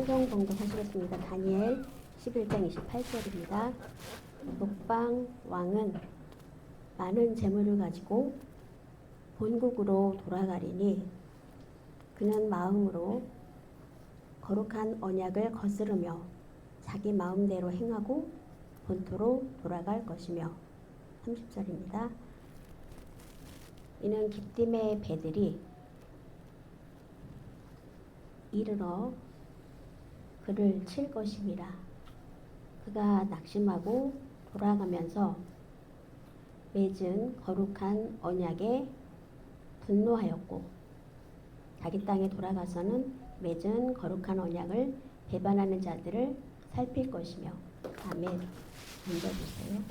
성경 봉독하시겠습니다. 다니엘 11장 28절입니다. 북방 왕은 많은 재물을 가지고 본국으로 돌아가리니 그는 마음으로 거룩한 언약을 거스르며 자기 마음대로 행하고 본토로 돌아갈 것이며 30절입니다. 이는 기띔의 배들이 이르러 그를 칠 것임이라. 그가 낙심하고 돌아가면서 맺은 거룩한 언약에 분노하였고 자기 땅에 돌아가서는 맺은 거룩한 언약을 배반하는 자들을 살필 것이며. 아멘. 앉아주세요.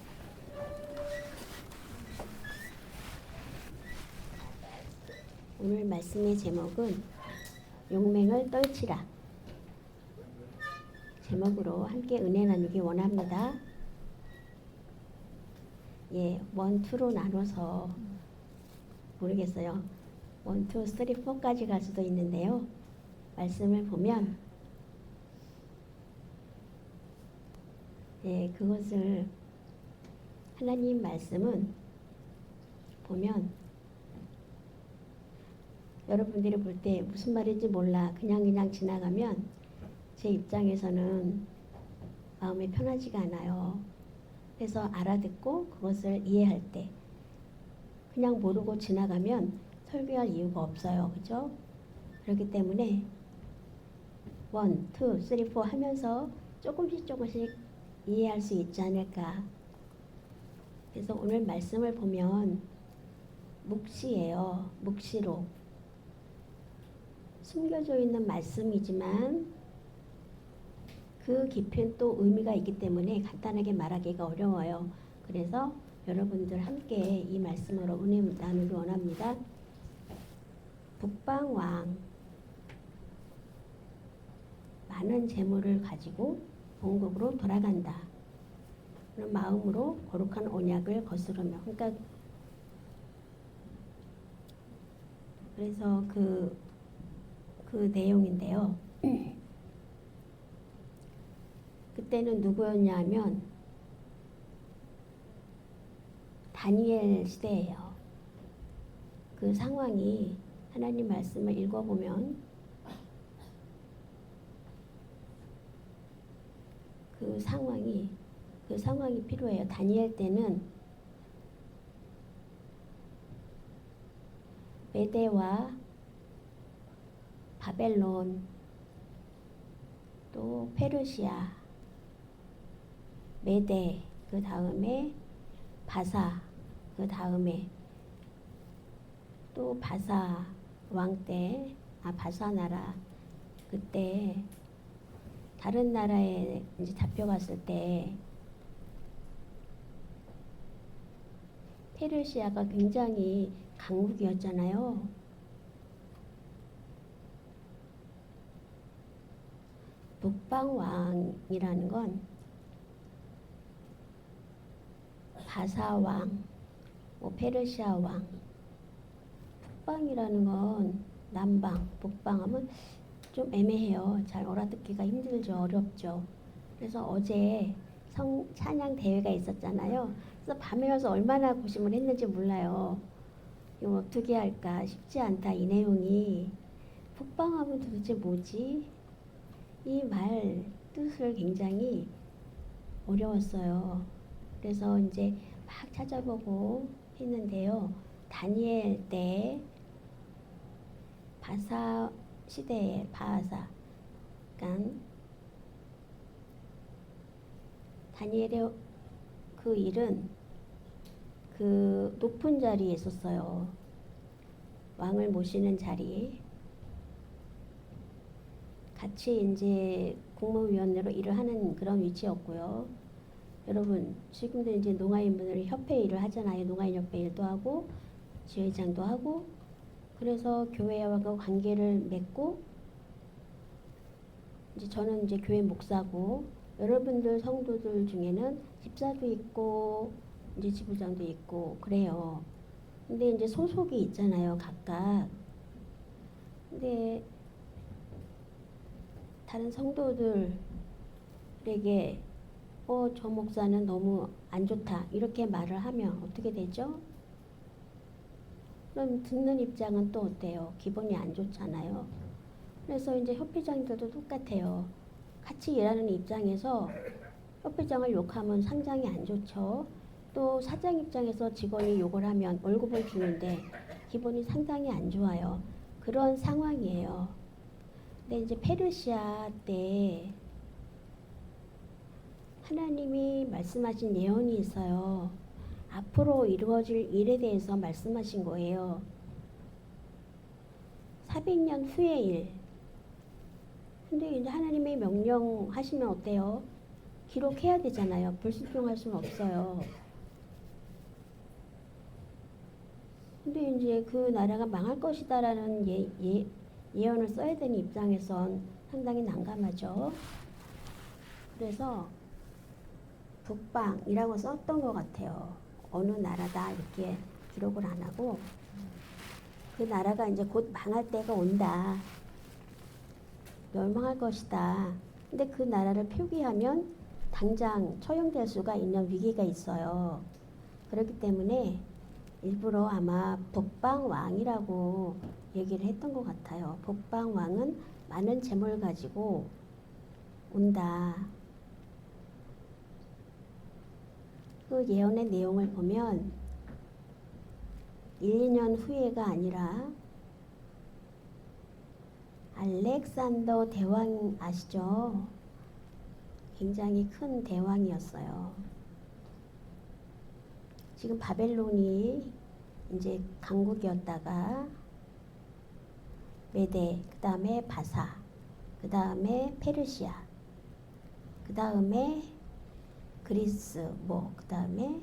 오늘 말씀의 제목은 용맹을 떨치라 제목으로 함께 은혜 나누기 원합니다. 예, 1, 2로 나눠서 모르겠어요. 1, 2, 3, 4까지 갈 수도 있는데요. 말씀을 보면 예, 그것을 하나님 말씀은 보면 여러분들이 볼 때 무슨 말인지 몰라 그냥 지나가면 제 입장에서는 마음이 편하지가 않아요. 그래서 알아듣고 그것을 이해할 때 그냥 모르고 지나가면 설교할 이유가 없어요. 그죠? 그렇기 때문에 1, 2, 3, 4 하면서 조금씩 이해할 수 있지 않을까. 그래서 오늘 말씀을 보면 묵시예요. 묵시로 숨겨져 있는 말씀이지만 그 깊이는 또 의미가 있기 때문에 간단하게 말하기가 어려워요. 그래서 여러분들 함께 이 말씀으로 은혜 나누기 원합니다. 북방왕 많은 재물을 가지고 본국으로 돌아간다. 그런 마음으로 거룩한 언약을 거스르며. 그러니까 그래서 그 내용인데요. 그때는 누구였냐 하면 다니엘 시대예요. 그 상황이 하나님 말씀을 읽어보면 그 상황이 필요해요. 다니엘 때는 메대와 바벨론 또 페르시아 메대 그 다음에 바사 그 다음에 또 바사 왕 때 바사 나라 그때 다른 나라에 이제 잡혀갔을 때 페르시아가 굉장히 강국이었잖아요. 북방왕이라는 건 바사왕, 페르시아 왕, 북방이라는 건 남방, 북방 하면 좀 애매해요. 잘 알아듣기가 힘들죠. 어렵죠. 그래서 어제 찬양 대회가 있었잖아요. 그래서 밤에 와서 얼마나 고심을 했는지 몰라요. 이거 어떻게 할까 쉽지 않다. 이 내용이 북방하면 도대체 뭐지? 이 말 뜻을 굉장히 어려웠어요. 그래서 이제 막 찾아보고 했는데요. 다니엘 때 바사 시대에 바사, 그러니까 다니엘의 그 일은 그 높은 자리에 있었어요. 왕을 모시는 자리. 같이 이제 국무위원으로 일을 하는 그런 위치였고요. 여러분 지금도 이제 농아인분들 협회 일을 하잖아요. 농아인 협회 일도 하고 지회장도 하고 그래서 교회와 그 관계를 맺고 이제 저는 이제 교회 목사고 여러분들 성도들 중에는 집사도 있고 이제 지부장도 있고 그래요. 근데 이제 소속이 있잖아요. 각각. 근데 다른 성도들에게 저 목사는 너무 안 좋다 이렇게 말을 하면 어떻게 되죠? 그럼 듣는 입장은 또 어때요? 기분이 안 좋잖아요. 그래서 이제 협회장들도 똑같아요. 같이 일하는 입장에서 협회장을 욕하면 상장이 안 좋죠. 또 사장 입장에서 직원이 욕을 하면 월급을 주는데 기분이 상당히 안 좋아요. 그런 상황이에요. 근데 이제 페르시아 때 하나님이 말씀하신 예언이 있어요. 앞으로 이루어질 일에 대해서 말씀하신 거예요. 400년 후의 일. 근데 이제 하나님이 명령하시면 어때요? 기록해야 되잖아요. 불순종할 수는 없어요. 근데 이제 그 나라가 망할 것이다라는 예언을 써야 되는 입장에선 상당히 난감하죠. 그래서 북방이라고 썼던 것 같아요. 어느 나라다 이렇게 기록을 안 하고 그 나라가 이제 곧 망할 때가 온다. 멸망할 것이다. 근데 그 나라를 표기하면 당장 처형될 수가 있는 위기가 있어요. 그렇기 때문에 일부러 아마 북방왕이라고 얘기를 했던 것 같아요. 북방왕은 많은 재물을 가지고 온다. 그 예언의 내용을 보면 1, 2년 후에가 아니라 알렉산더 대왕 아시죠? 굉장히 큰 대왕이었어요. 지금 바벨론이 이제 강국이었다가 메대, 그 다음에 바사, 그 다음에 페르시아, 그 다음에 그리스, 그 다음에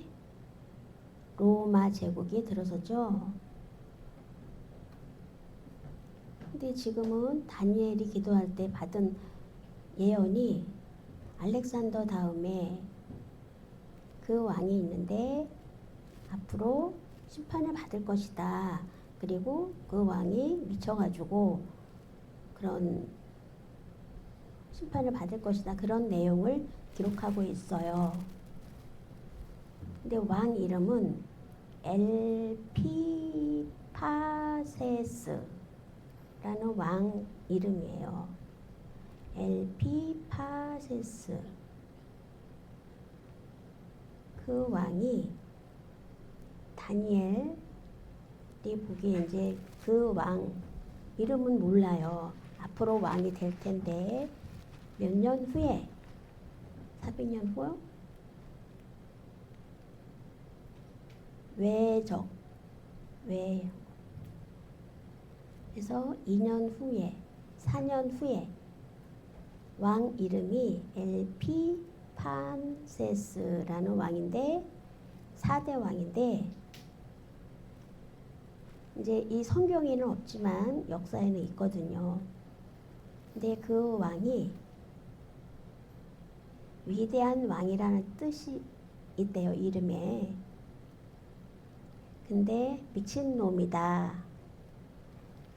로마 제국이 들어서죠. 근데 지금은 다니엘이 기도할 때 받은 예언이 알렉산더 다음에 그 왕이 있는데 앞으로 심판을 받을 것이다. 그리고 그 왕이 미쳐가지고 그런 심판을 받을 것이다. 그런 내용을 기록하고 있어요. 근데 왕 이름은 엘피파세스라는 왕 이름이에요. 엘피파세스. 그 왕이 다니엘이 보기에 이제 그 왕 이름은 몰라요. 앞으로 왕이 될 텐데 몇 년 후에 400년 후 외적 그래서 2년 후에 4년 후에 왕 이름이 엘피판세스라는 왕인데 4대 왕인데 이제 이 성경에는 없지만 역사에는 있거든요. 근데 그 왕이 위대한 왕이라는 뜻이 있대요, 이름에. 근데 미친놈이다.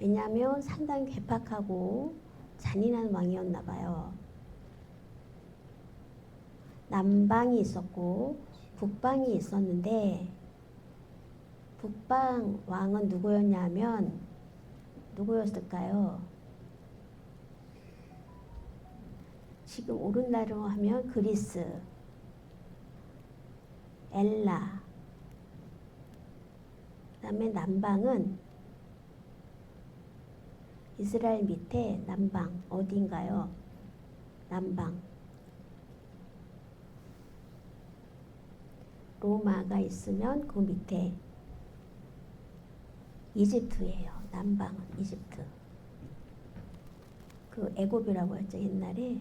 왜냐하면 상당히 괴팍하고 잔인한 왕이었나 봐요. 남방이 있었고 북방이 있었는데 북방 왕은 누구였냐면 누구였을까요? 지금 오른날로 하면 그리스, 엘라, 그 다음에 남방은 이스라엘 밑에 남방 어딘가요? 남방 로마가 있으면 그 밑에 이집트예요. 남방은 이집트. 그 애굽이라고 했죠 옛날에.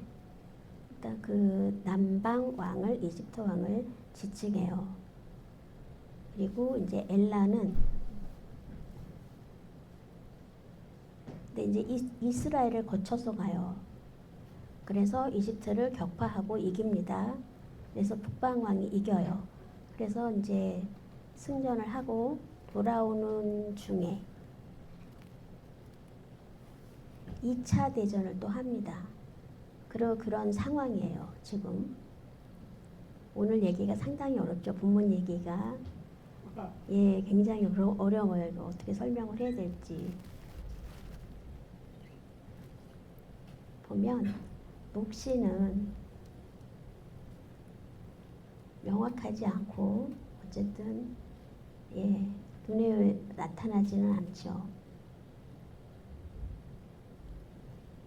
일단 그 남방 왕을 이집트 왕을 지칭해요. 그리고 이제 엘라는 근데 이제 이스라엘을 거쳐서 가요. 그래서 이집트를 격파하고 이깁니다. 그래서 북방 왕이 이겨요. 그래서 이제 승전을 하고 돌아오는 중에 2차 대전을 또 합니다. 그런 상황이에요. 지금 오늘 얘기가 상당히 어렵죠. 본문 얘기가 예, 굉장히 어려워요. 이거 어떻게 설명을 해야 될지. 보면 묵시는 명확하지 않고 어쨌든 예, 눈에 나타나지는 않죠.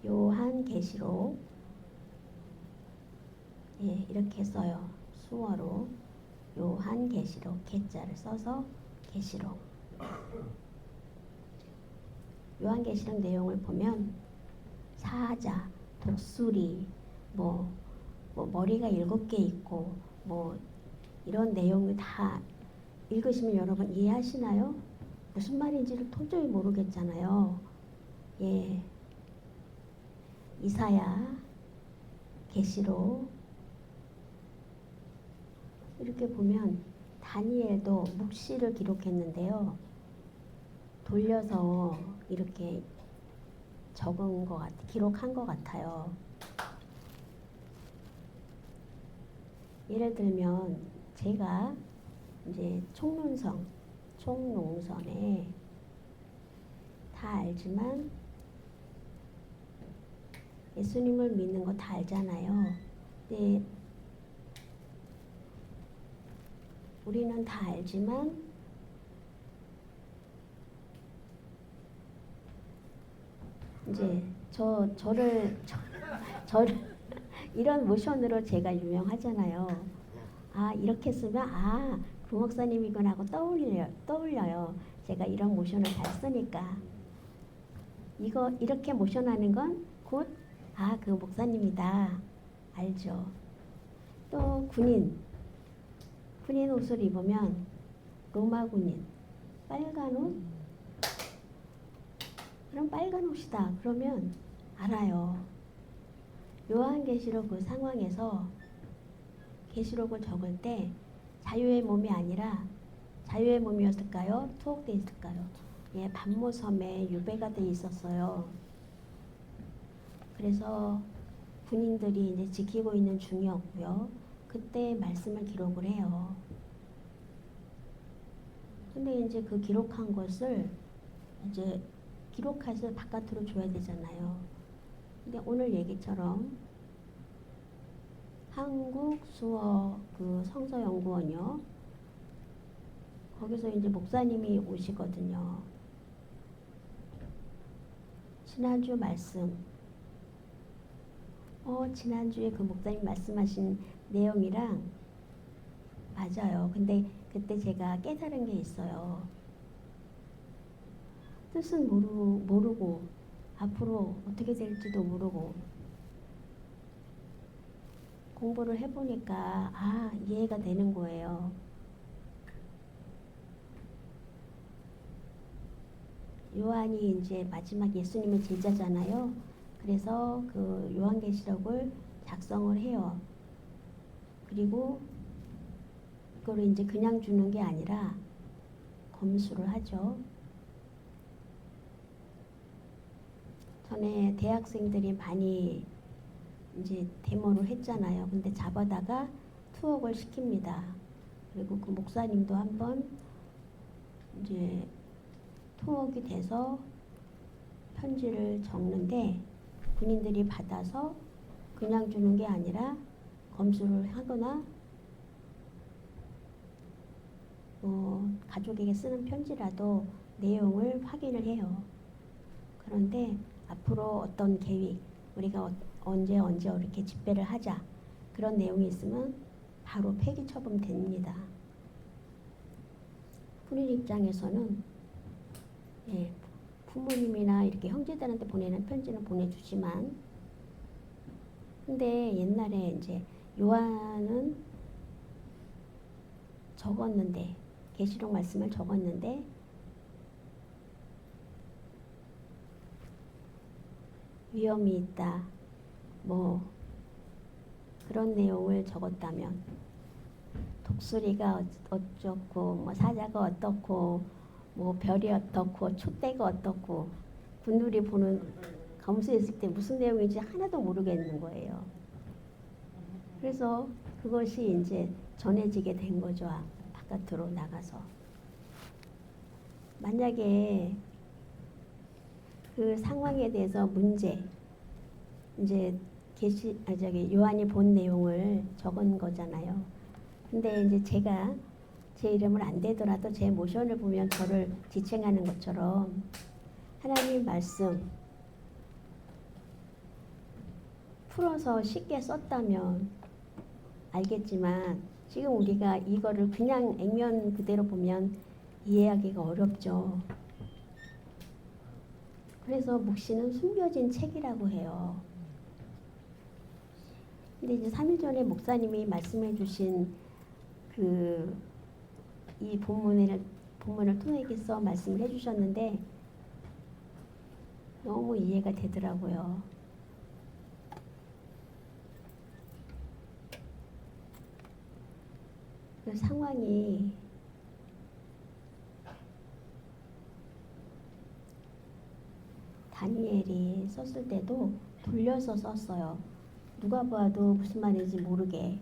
요한계시록 예, 이렇게 써요. 수어로 요한계시록 계자를 써서 계시록. 요한계시록 내용을 보면 사자, 독수리, 뭐 머리가 7개 있고 뭐 이런 내용을 다 읽으시면 여러분 이해하시나요? 무슨 말인지를 도저히 모르겠잖아요. 예, 이사야, 계시록 이렇게 보면 다니엘도 묵시를 기록했는데요. 돌려서 이렇게 적은 것 기록한 것 같아요. 예를 들면 제가 이제 총농선에 다 알지만 예수님을 믿는 거 다 알잖아요. 근데 우리는 다 알지만 이제 저를 이런 모션으로 제가 유명하잖아요. 아, 이렇게 쓰면 아, 그 목사님이구나 하고 떠올려요. 제가 이런 모션을 잘 쓰니까. 이거 이렇게 모션하는 건 곧 아, 그 목사님이다. 알죠. 또 군인 옷을 입으면 로마 군인 빨간 옷? 그럼 빨간 옷이다. 그러면 알아요. 요한계시록 그 상황에서 계시록을 적을 때 자유의 몸이 아니라 자유의 몸이었을까요? 투옥돼 있을까요? 예, 반모섬에 유배가 돼 있었어요. 그래서 군인들이 이제 지키고 있는 중이었고요. 그때 말씀을 기록을 해요. 근데 이제 그 기록한 것을 이제 기록해서 바깥으로 줘야 되잖아요. 근데 오늘 얘기처럼 한국 수어 그 성서연구원이요. 거기서 이제 목사님이 오시거든요. 지난주 말씀. 지난주에 그 목사님 말씀하신 내용이랑 맞아요. 근데 그때 제가 깨달은 게 있어요. 뜻은 모르고 앞으로 어떻게 될지도 모르고 공부를 해보니까 아, 이해가 되는 거예요. 요한이 이제 마지막 예수님의 제자잖아요. 그래서 그 요한계시록을 작성을 해요. 그리고 그걸 이제 그냥 주는 게 아니라 검수를 하죠. 전에 대학생들이 많이 이제 데모를 했잖아요. 근데 잡아다가 투옥을 시킵니다. 그리고 그 목사님도 한번 이제 투옥이 돼서 편지를 적는데 군인들이 받아서 그냥 주는 게 아니라 검수를 하거나 가족에게 쓰는 편지라도 내용을 확인을 해요. 그런데 앞으로 어떤 계획, 우리가 언제 이렇게 집회를 하자 그런 내용이 있으면 바로 폐기 처분됩니다. 군인 입장에서는 예, 부모님이나 이렇게 형제들한테 보내는 편지는 보내주지만 근데 옛날에 이제 요한은 적었는데 계시록 말씀을 적었는데 위험이 있다 뭐 그런 내용을 적었다면 독수리가 어쩌고 뭐 사자가 어떻고 뭐 별이 어떻고 촛대가 어떻고 군들이 보는 검수했을 때 무슨 내용인지 하나도 모르겠는 거예요. 그래서 그것이 이제 전해지게 된 거죠. 바깥으로 나가서. 만약에 그 상황에 대해서 문제, 이제 요한이 본 내용을 적은 거잖아요. 근데 이제 제가 제 이름을 안 대더라도 제 모션을 보면 저를 지칭하는 것처럼 하나님 말씀 풀어서 쉽게 썼다면 알겠지만 지금 우리가 이거를 그냥 액면 그대로 보면 이해하기가 어렵죠. 그래서 묵시는 숨겨진 책이라고 해요. 근데 이제 3일 전에 목사님이 말씀해 주신 이 본문을 통해서 말씀을 해 주셨는데 너무 이해가 되더라고요. 그 상황이 다니엘이 썼을 때도 돌려서 썼어요. 누가 봐도 무슨 말인지 모르게.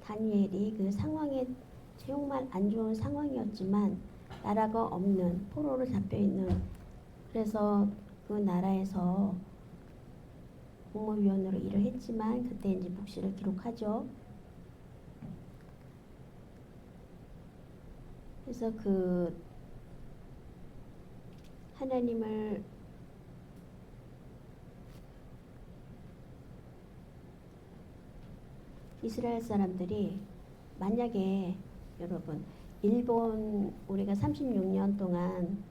다니엘이 그 상황에 정말 안 좋은 상황이었지만 나라가 없는 포로로 잡혀있는, 그래서 그 나라에서 국무위원으로 일을 했지만 그때 이제 묵시를 기록하죠. 그래서 그 하나님을 이스라엘 사람들이 만약에 여러분 일본 우리가 36년 동안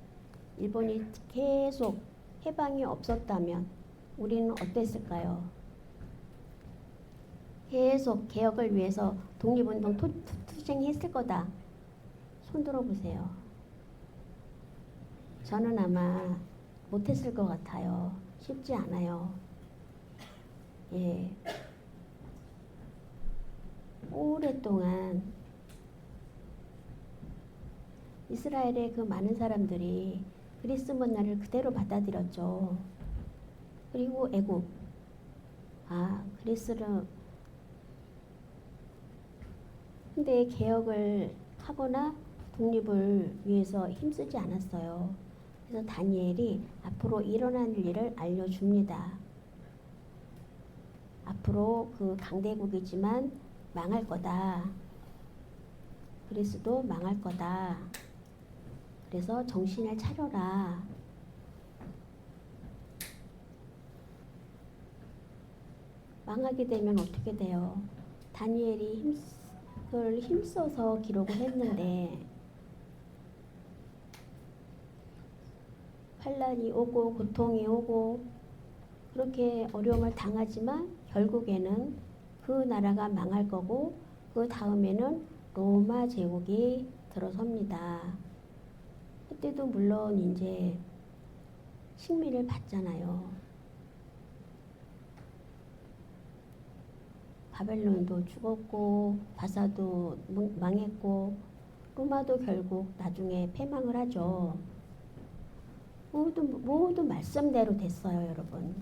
일본이 계속 해방이 없었다면 우리는 어땠을까요? 계속 개혁을 위해서 독립운동 투쟁했을 거다. 손 들어보세요. 저는 아마 못했을 것 같아요. 쉽지 않아요. 예. 오랫동안 이스라엘의 그 많은 사람들이 그리스 문화를 그대로 받아들였죠. 그리고 애국. 그리스를 근데 개혁을 하거나 독립을 위해서 힘쓰지 않았어요. 그래서 다니엘이 앞으로 일어날 일을 알려줍니다. 앞으로 그 강대국이지만 망할 거다. 그리스도 망할 거다. 그래서 정신을 차려라. 망하게 되면 어떻게 돼요? 다니엘이 그걸 힘써서 기록을 했는데 환난이 오고 고통이 오고 그렇게 어려움을 당하지만 결국에는 그 나라가 망할 거고 그 다음에는 로마 제국이 들어섭니다. 그때도 물론 이제 식민을 받잖아요. 바벨론도 죽었고 바사도 망했고 로마도 결국 나중에 패망을 하죠. 모두 말씀대로 됐어요, 여러분.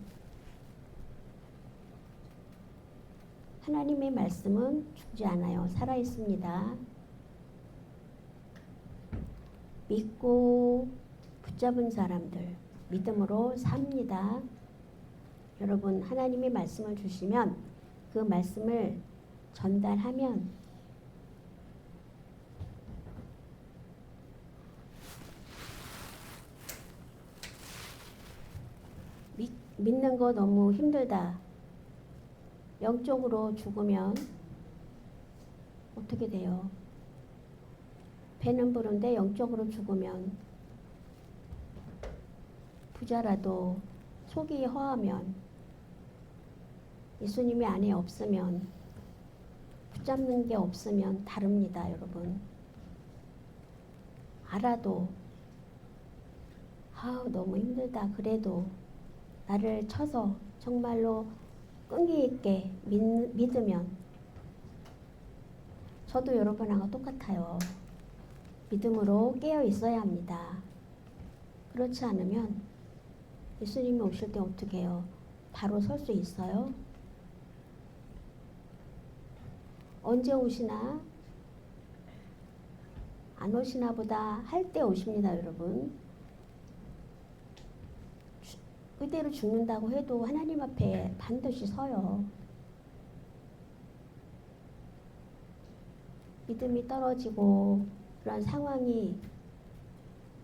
하나님의 말씀은 죽지 않아요. 살아 있습니다. 믿고 붙잡은 사람들 믿음으로 삽니다. 여러분, 하나님의 말씀을 주시면 그 말씀을 전달하면 믿는 거 너무 힘들다. 영적으로 죽으면 어떻게 돼요? 배는 부른데 영적으로 죽으면 부자라도 속이 허하면 예수님이 안에 없으면 붙잡는 게 없으면 다릅니다, 여러분. 알아도 너무 힘들다. 그래도 나를 쳐서 정말로 끈기 있게 믿으면 저도 여러분하고 똑같아요. 믿음으로 깨어 있어야 합니다. 그렇지 않으면 예수님이 오실 때 어떻게 해요? 바로 설 수 있어요? 언제 오시나? 안 오시나 보다 할 때 오십니다, 여러분. 그대로 죽는다고 해도 하나님 앞에 반드시 서요. 믿음이 떨어지고 그런 상황이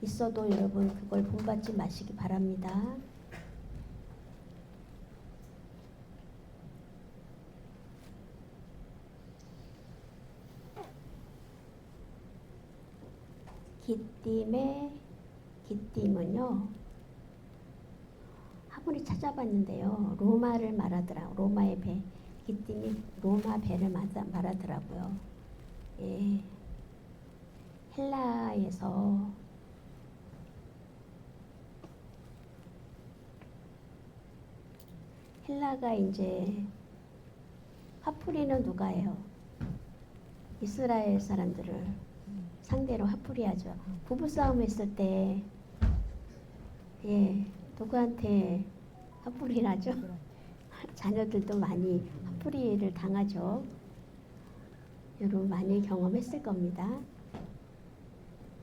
있어도 여러분 그걸 본받지 마시기 바랍니다. 기띔은요, 아무리 찾아봤는데요, 로마를 말하더라고. 로마의 배, 기띔이 로마 배를 말하더라고요. 예, 헬라에서 헬라가 이제 화풀이는 누가 해요? 이스라엘 사람들을 상대로 화풀이하죠. 부부싸움 했을 때, 예, 누구한테 화풀이를 하죠? 자녀들도 많이 화풀이를 당하죠. 여러분 많이 경험했을 겁니다.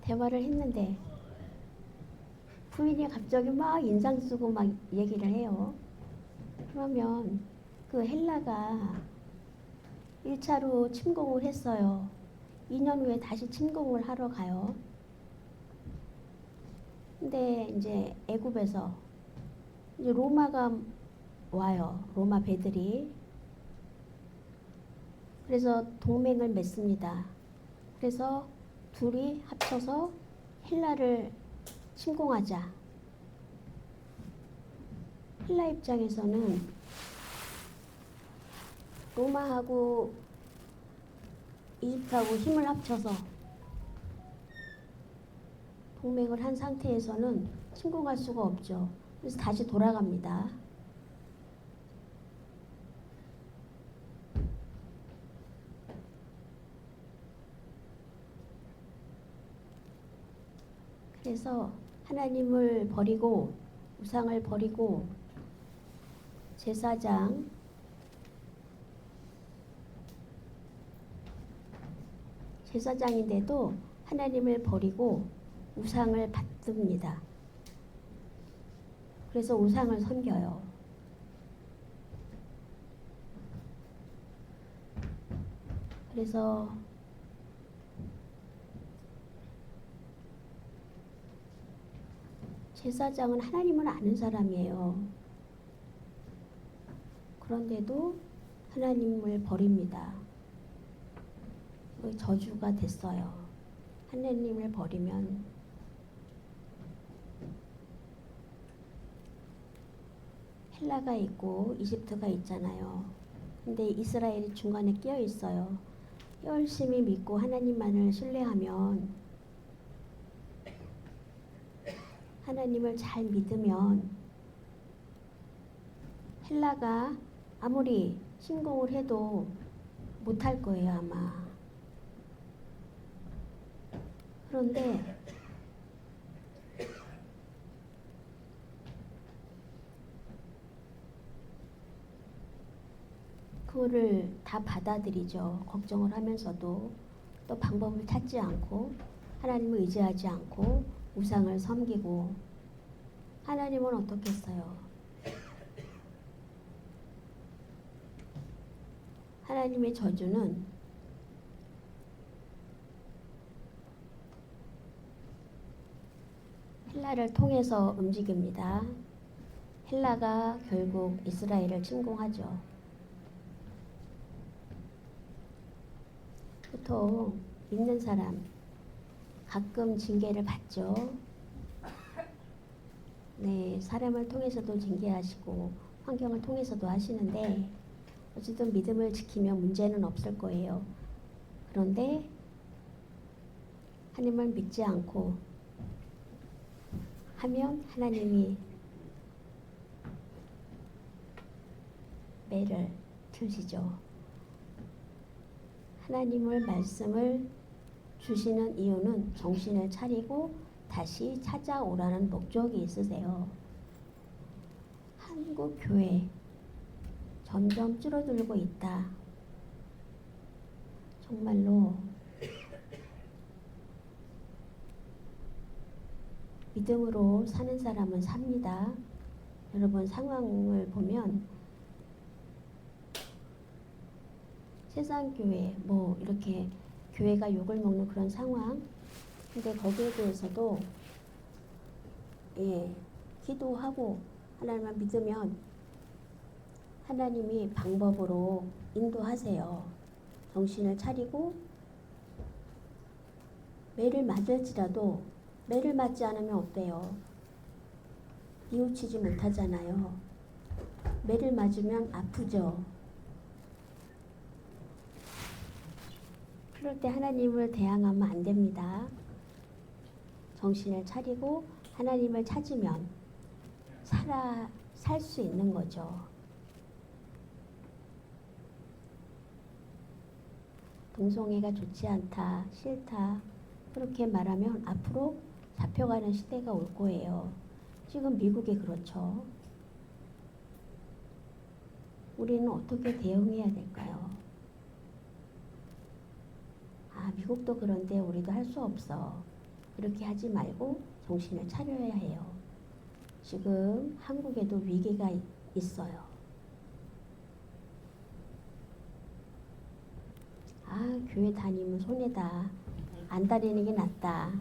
대화를 했는데 부인이 갑자기 막 인상 쓰고 막 얘기를 해요. 그러면 그 헬라가 1차로 침공을 했어요. 2년 후에 다시 침공을 하러 가요. 근데 이제 애굽에서 이제 로마가 와요. 로마 배들이. 그래서 동맹을 맺습니다. 그래서 둘이 합쳐서 헬라를 침공하자. 헬라 입장에서는 로마하고 이집트하고 힘을 합쳐서 동맹을 한 상태에서는 침공할 수가 없죠. 그래서 다시 돌아갑니다. 그래서 하나님을 버리고 우상을 버리고 제사장인데도 하나님을 버리고 우상을 받듭니다. 그래서 우상을 섬겨요. 그래서 제사장은 하나님을 아는 사람이에요. 그런데도 하나님을 버립니다. 저주가 됐어요. 하나님을 버리면. 헬라가 있고 이집트가 있잖아요. 근데 이스라엘이 중간에 끼어 있어요. 열심히 믿고 하나님만을 신뢰하면, 하나님을 잘 믿으면 헬라가 아무리 침공을 해도 못할 거예요, 아마. 그런데 그거를 다 받아들이죠. 걱정을 하면서도 또 방법을 찾지 않고 하나님을 의지하지 않고 우상을 섬기고. 하나님은 어떻게 했어요? 하나님의 저주는 헬라를 통해서 움직입니다. 헬라가 결국 이스라엘을 침공하죠. 보통 믿는 사람 가끔 징계를 받죠. 네, 사람을 통해서도 징계하시고 환경을 통해서도 하시는데 어쨌든 믿음을 지키면 문제는 없을 거예요. 그런데 하나님을 믿지 않고 하면 하나님이 매를 드시죠. 하나님을 말씀을 주시는 이유는 정신을 차리고 다시 찾아오라는 목적이 있으세요. 한국 교회 점점 줄어들고 있다. 정말로 믿음으로 사는 사람은 삽니다. 여러분 상황을 보면 세상 교회 뭐 이렇게 교회가 욕을 먹는 그런 상황. 근데 거기에 대해서도 기도하고 하나님만 믿으면 하나님이 방법으로 인도하세요. 정신을 차리고 매를 맞을지라도 매를 맞지 않으면 어때요? 뉘우치지 못하잖아요. 매를 맞으면 아프죠. 그럴 때 하나님을 대항하면 안 됩니다. 정신을 차리고 하나님을 찾으면 살 수 있는 거죠. 동성애가 좋지 않다, 싫다 그렇게 말하면 앞으로 잡혀가는 시대가 올 거예요. 지금 미국이 그렇죠. 우리는 어떻게 대응해야 될까요? 미국도 그런데 우리도 할 수 없어. 이렇게 하지 말고 정신을 차려야 해요. 지금 한국에도 위기가 있어요. 교회 다니면 손해다. 안 다니는 게 낫다.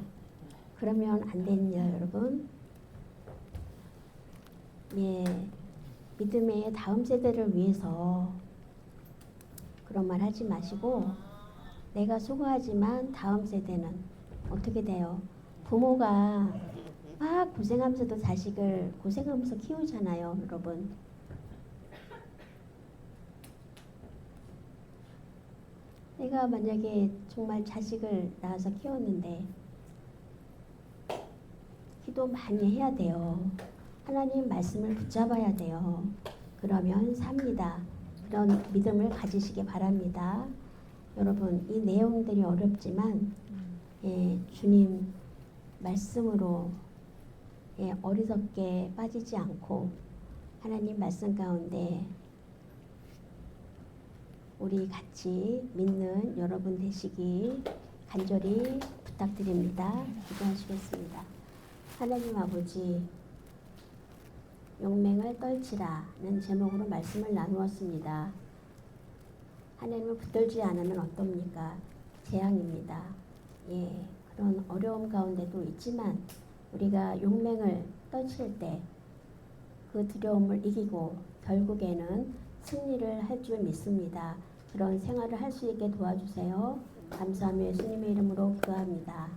그러면 안 되냐, 여러분? 믿음의 다음 세대를 위해서 그런 말 하지 마시고, 내가 수고하지만 다음 세대는 어떻게 돼요? 부모가 막 고생하면서도 자식을 고생하면서 키우잖아요, 여러분. 내가 만약에 정말 자식을 낳아서 키웠는데 기도 많이 해야 돼요. 하나님 말씀을 붙잡아야 돼요. 그러면 삽니다. 그런 믿음을 가지시기 바랍니다. 여러분, 이 내용들이 어렵지만 주님 말씀으로 어리석게 빠지지 않고 하나님 말씀 가운데 우리 같이 믿는 여러분 되시기 간절히 부탁드립니다. 기도하시겠습니다. 하나님 아버지, 용맹을 떨치라는 제목으로 말씀을 나누었습니다. 하나님을 붙들지 않으면 어떻습니까? 재앙입니다. 그런 어려움 가운데도 있지만 우리가 용맹을 떨칠 때 그 두려움을 이기고 결국에는 승리를 할 줄 믿습니다. 그런 생활을 할 수 있게 도와주세요. 감사하며 예수님의 이름으로 기도합니다.